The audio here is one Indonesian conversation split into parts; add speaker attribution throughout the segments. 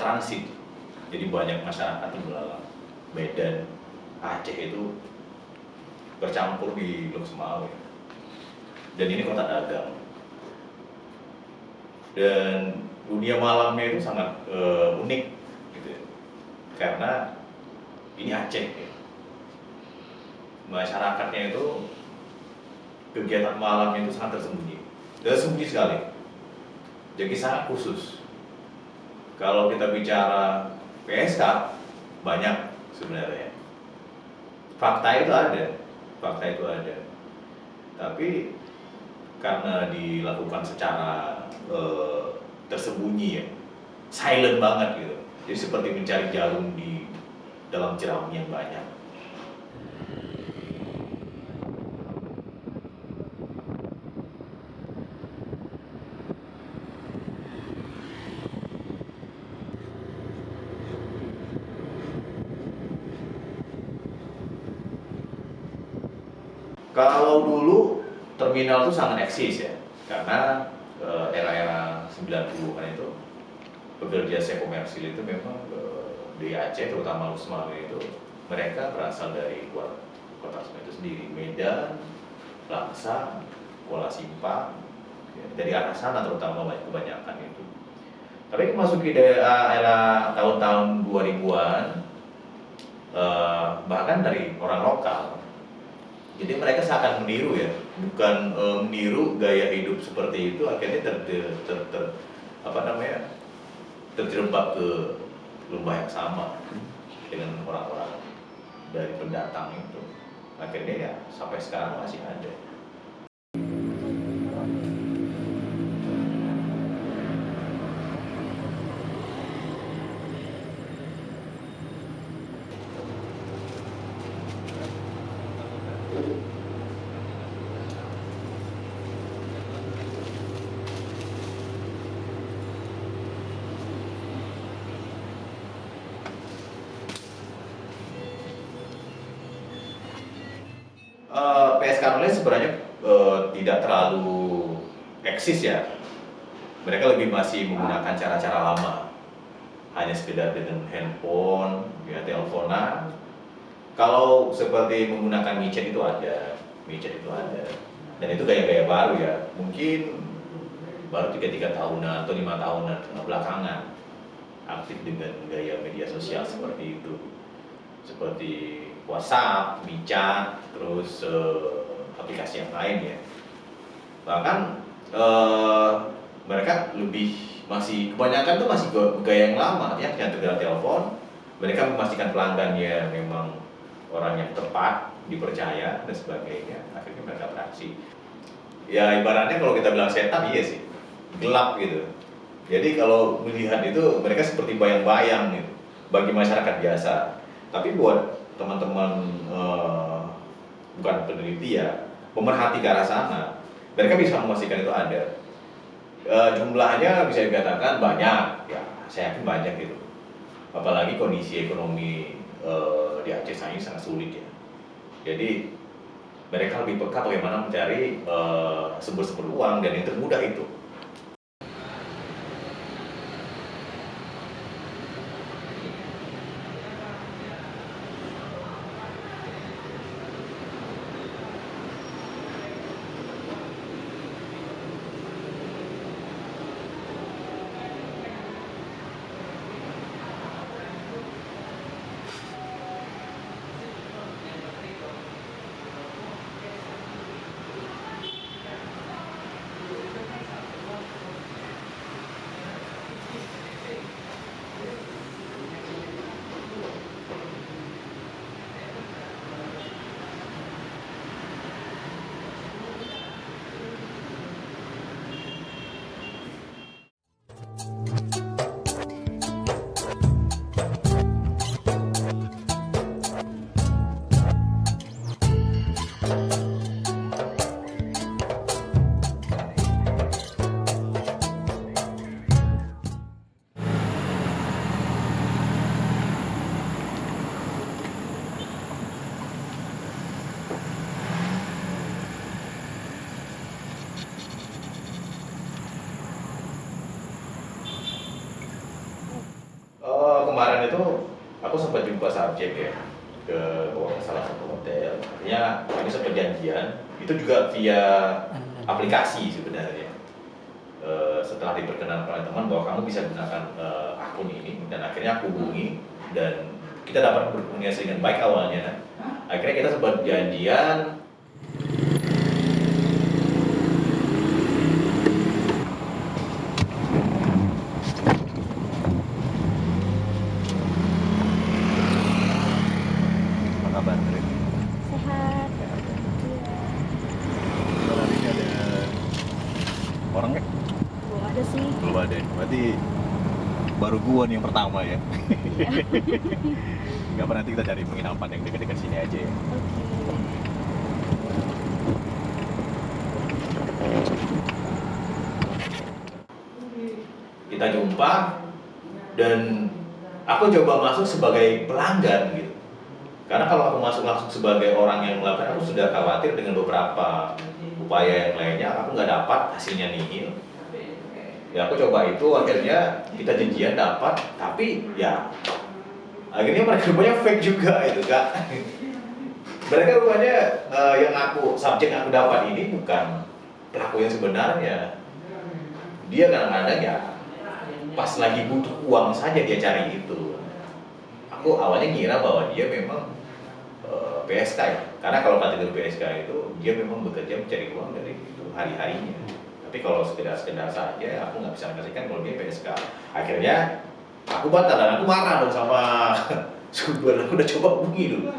Speaker 1: transit. Jadi banyak masyarakat yang belalang Medan, Aceh itu bercampur di Lok Sumawe. Dan ini kota dagang. Dan dunia malamnya itu sangat unik gitu ya. Karena ini Aceh ya. Masyarakatnya itu kegiatan malamnya itu sangat tersembunyi. Tersembunyi sekali. Jadi sangat khusus. Kalau kita bicara PSK banyak sebenarnya. Fakta itu ada. Tapi karena dilakukan secara tersembunyi ya, silent banget gitu. Jadi seperti mencari jarum di dalam jeram yang banyak. Kalau dulu terminal itu sangat eksis ya, karena era-era 90-an itu pekerja seks komersil itu memang di Aceh, terutama Lok Sumawe itu mereka berasal dari kota itu sendiri, Medan, Langsa, Kuala Simpang, ya, dari arah sana terutama kebanyakan itu. Tapi memasuki era tahun-tahun 2000-an, bahkan dari orang lokal. Jadi mereka seakan meniru ya, bukan meniru gaya hidup seperti itu, akhirnya terjerembab ke lembah yang sama dengan orang-orang dari pendatang itu. Akhirnya ya sampai sekarang masih ada. PSK online sebenarnya tidak terlalu eksis ya. Mereka lebih masih menggunakan cara-cara lama, hanya sekedar dengan handphone, ya teleponan. Kalau seperti menggunakan micet itu ada, dan itu gaya-gaya baru ya. Mungkin baru 3 tahunan atau 5 tahunan belakangan aktif dengan gaya media sosial seperti itu, seperti WhatsApp, WeChat, terus aplikasi yang lain ya. Bahkan mereka kebanyakan tuh masih gaya yang lama, ya yang segera telepon. Mereka memastikan pelanggannya memang orang yang tepat, dipercaya dan sebagainya. Akhirnya mereka beraksi. Ya ibaratnya kalau kita bilang setan, iya sih, gelap gitu. Jadi kalau melihat itu mereka seperti bayang-bayang gitu bagi masyarakat biasa. Tapi buat teman-teman bukan peneliti ya, pemerhati ke arah sana, mereka bisa memastikan itu ada. Jumlahnya bisa dikatakan banyak, ya saya yakin banyak gitu. Apalagi kondisi ekonomi di Aceh ini sangat sulit ya. Jadi mereka lebih peka bagaimana mencari sumber-sumber uang, dan yang termudah itu. aku sempat jumpa subjek ya ke salah satu hotel. Artinya kami sempat janjian, itu juga via aplikasi sebenarnya. Setelah diperkenalkan oleh teman bahwa kamu bisa gunakan akun ini, dan akhirnya aku hubungi dan kita dapat berkomunikasi dengan baik awalnya. Akhirnya kita sempat janjian. Apa kabar?
Speaker 2: Sehat.
Speaker 1: Hari ini ada orang nggak?
Speaker 2: Belum ada sih.
Speaker 1: Belum ada. Berarti baru gua nih yang pertama ya. Nggak apa, nanti kita cari penginapan yang dekat-dekat sini aja ya. Kita jumpa dan aku coba masuk sebagai pelanggan gitu. Karena kalau aku masuk langsung sebagai orang yang melakukan, aku sudah khawatir dengan beberapa upaya yang lainnya, aku nggak dapat, hasilnya nihil. Ya aku coba itu, akhirnya kita janjian dapat, tapi ya akhirnya mereka rupanya fake juga itu Kak. Mereka rupanya yang subjek yang aku dapat ini bukan pelaku yang sebenarnya. Dia kadang-kadang ya pas lagi butuh uang saja dia cari itu. Aku awalnya ngira bahwa dia memang PSK ya, karena kalau kategori PSK itu dia memang bekerja mencari uang dari itu hari-harinya. Tapi kalau sekedar saja, aku nggak bisa mengasihkan kalau dia PSK. Akhirnya aku batal dan aku marah dong sama sumber. Aku udah coba hubungi dulu.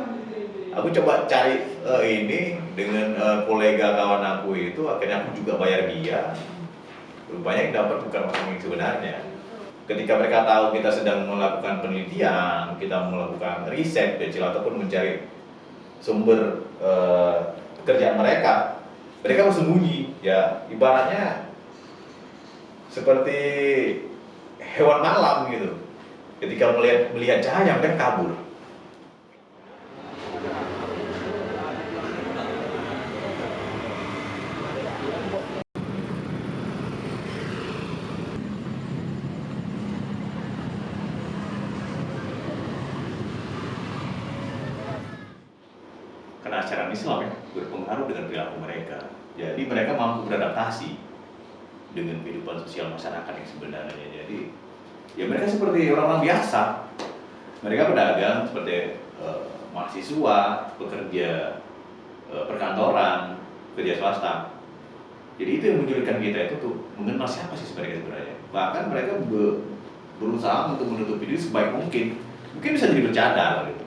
Speaker 1: Aku coba cari ini dengan kolega kawan aku itu, akhirnya aku juga bayar dia. Rupanya yang dapat bukan orang yang sebenarnya. Ketika mereka tahu kita sedang melakukan penelitian, kita melakukan riset kecil ataupun mencari sumber pekerjaan mereka bersembunyi. Ya ibaratnya seperti hewan malam gitu. Ketika melihat cahaya mereka kabur. Karena ajaran Islam ya berpengaruh dengan perilaku mereka. Jadi mereka mampu beradaptasi dengan kehidupan sosial masyarakat yang sebenarnya. Jadi ya mereka seperti orang-orang biasa. Mereka pedagang seperti mahasiswa, pekerja perkantoran, kerja swasta. Jadi itu yang menyulitkan kita itu tuh mengenal siapa sih sebenarnya. Bahkan mereka berusaha untuk menutupi diri sebaik mungkin. Mungkin bisa jadi bercadar gitu.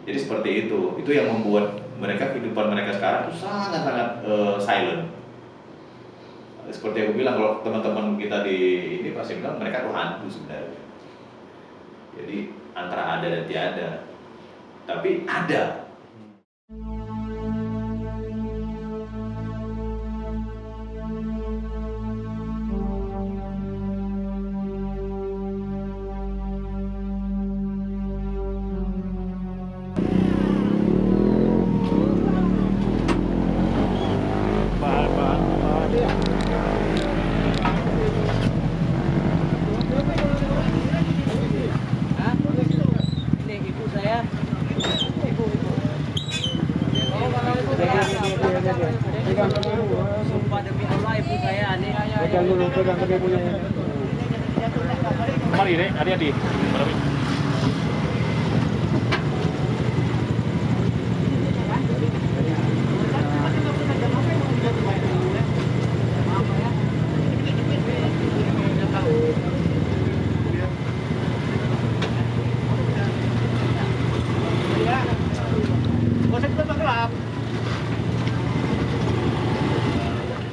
Speaker 1: Jadi seperti itu yang membuat kehidupan mereka sekarang itu sangat-sangat silent. Seperti aku bilang, kalau teman-teman kita di ini pasti bilang mereka tuh hantu sebenarnya. Jadi antara ada dan tiada, tapi ada.
Speaker 3: Sumpah demi Allah ibu saya nih.
Speaker 4: Pegang dulu, pegang pakai punya. Mari deh, adik-adik.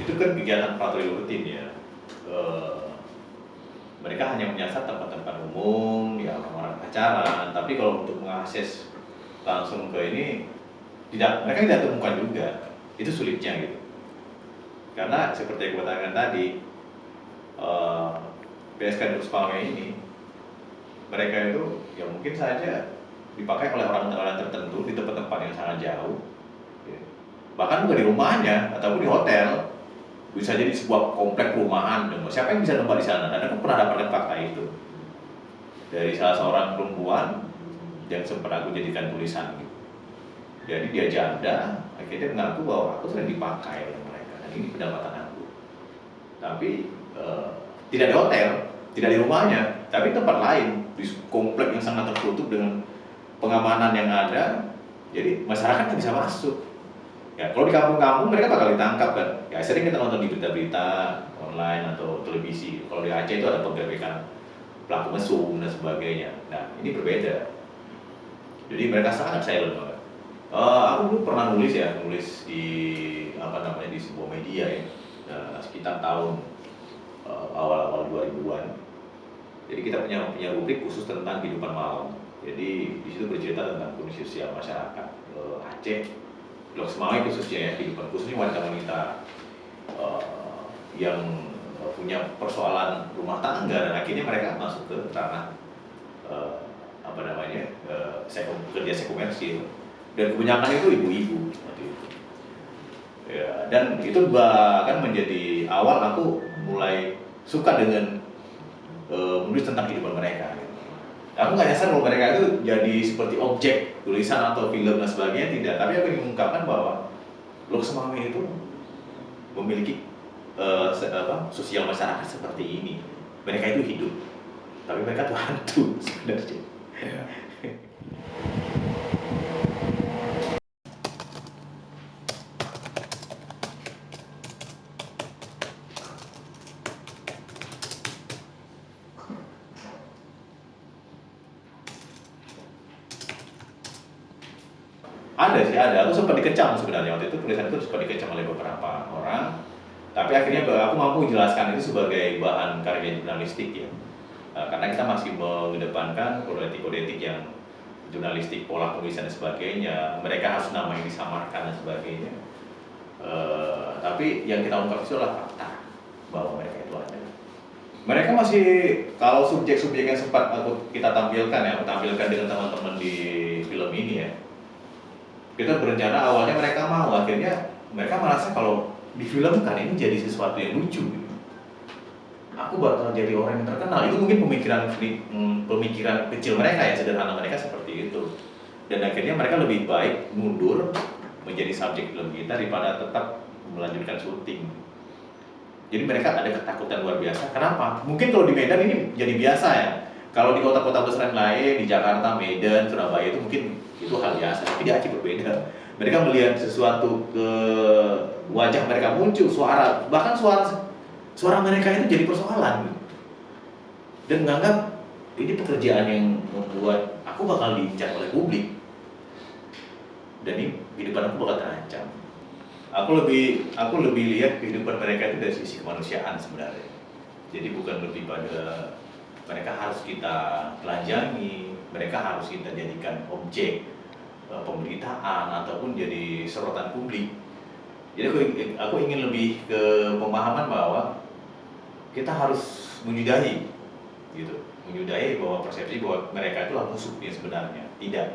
Speaker 1: Itu kan kegiatan patroli rutin ya. Mereka hanya menyasar tempat-tempat umum, ya orang-orang pacaran. Tapi kalau untuk mengakses langsung ke ini, mereka tidak temukan juga. Itu sulitnya gitu. Karena seperti yang katakan tadi, PSK Nurus Palme ini, mereka itu ya mungkin saja dipakai oleh orang-orang tertentu di tempat-tempat yang sangat jauh. Bahkan bukan di rumahnya ataupun di hotel, bisa jadi sebuah komplek perumahan. Siapa yang bisa nempat di sana? Dan aku pernah dapatkan fakta itu. dari salah seorang perempuan yang sempat aku jadikan tulisan gitu. Jadi dia janda, akhirnya mengaku bahwa aku sering dipakai oleh mereka dan ini pendapatan aku. Tapi tidak di hotel, tidak di rumahnya, tapi tempat lain di komplek yang sangat tertutup dengan pengamanan yang ada. Jadi masyarakat nggak bisa masuk. Ya, kalau di kampung-kampung mereka bakal ditangkap kan. Ya sering kita nonton di berita-berita online atau televisi. Kalau di Aceh itu ada penggerebekan pelaku mesum dan sebagainya. Nah ini berbeda. Jadi mereka sangat silent banget. Aku dulu pernah nulis di di sebuah media ya, sekitar tahun awal-awal 2000-an. Jadi kita punya rubrik khusus tentang kehidupan malam. Jadi di situ bercerita tentang kondisi sosial masyarakat Aceh, Blok Semawai khususnya ya, kehidupan khususnya wanita-wanita yang punya persoalan rumah tangga dan akhirnya mereka masuk ke ranah kerja sekomersil dan kebanyakan itu ibu-ibu seperti itu. Ya, dan itu bahkan menjadi awal aku mulai suka dengan menulis tentang kehidupan mereka. Gitu. Aku nggak nyasar kalau mereka itu jadi seperti objek tulisan atau film dan sebagainya, tidak. Tapi aku ingin mengungkapkan bahwa Blok Semawai itu memiliki sosial masyarakat seperti ini. Mereka itu hidup, tapi mereka tuh hantu sebenarnya. Ya. Ada. Aku sempat dikecam sebenarnya waktu itu, tulisan itu sempat dikecam oleh beberapa orang. Tapi akhirnya aku mampu menjelaskan itu sebagai bahan karya jurnalistik ya. Karena kita masih mengedepankan kode etik yang jurnalistik, pola penulisan dan sebagainya. Mereka harus nama yang disamarkan dan sebagainya. Tapi yang kita ungkap itu adalah fakta bahwa mereka itu ada. Mereka masih, kalau subjek-subjek yang sempat kita tampilkan ya, aku tampilkan dengan teman-teman di film ini ya. Kita berencana awalnya mereka mau, akhirnya mereka merasa kalau difilmkan ini jadi sesuatu yang lucu. Aku bakal jadi orang yang terkenal. Itu mungkin pemikiran kecil mereka ya, sederhana mereka seperti itu. Dan akhirnya mereka lebih baik mundur menjadi subjek film kita daripada tetap melanjutkan syuting. Jadi mereka ada ketakutan luar biasa. Kenapa? Mungkin kalau di Medan ini jadi biasa ya. Kalau di kota-kota besar lain, di Jakarta, Medan, Surabaya itu mungkin itu hal biasa. Tapi di Aceh berbeda. Mereka melihat sesuatu ke wajah mereka muncul, bahkan suara mereka itu jadi persoalan. Dan menganggap ini pekerjaan yang membuat aku bakal diincar oleh publik. Dan ini kehidupan aku bakal terancam. Aku lebih lihat kehidupan mereka itu dari sisi kemanusiaan sebenarnya. Jadi bukan lebih pada mereka harus kita telanjangi, mereka harus kita jadikan objek pemberitaan ataupun jadi sorotan publik. Jadi aku ingin lebih ke pemahaman bahwa kita harus menyudahi bahwa persepsi bahwa mereka itulah musuh yang sebenarnya. Tidak.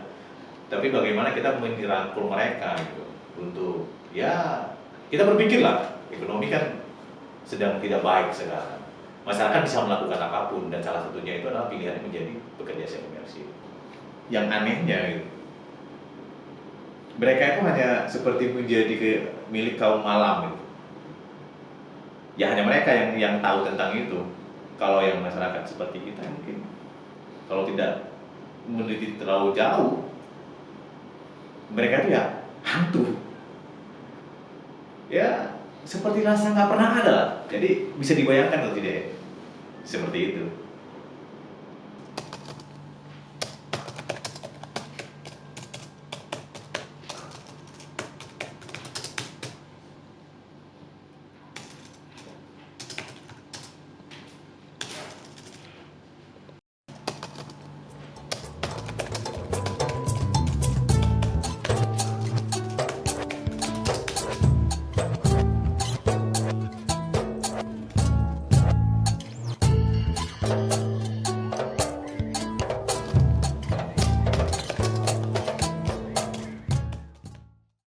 Speaker 1: Tapi bagaimana kita merangkul mereka gitu untuk ya kita berpikirlah, ekonomi kan sedang tidak baik sekarang. Masyarakat bisa melakukan apapun dan salah satunya itu adalah pilihan menjadi pekerja komersil. Yang anehnya gitu, mereka itu hanya seperti menjadi milik kaum malam gitu. Ya hanya mereka yang tahu tentang itu. Kalau yang masyarakat seperti kita mungkin kalau tidak meneliti terlalu jauh, mereka itu ya hantu. Ya seperti rasa nggak pernah ada. Jadi bisa dibayangkan atau tidak ya? Seperti itu.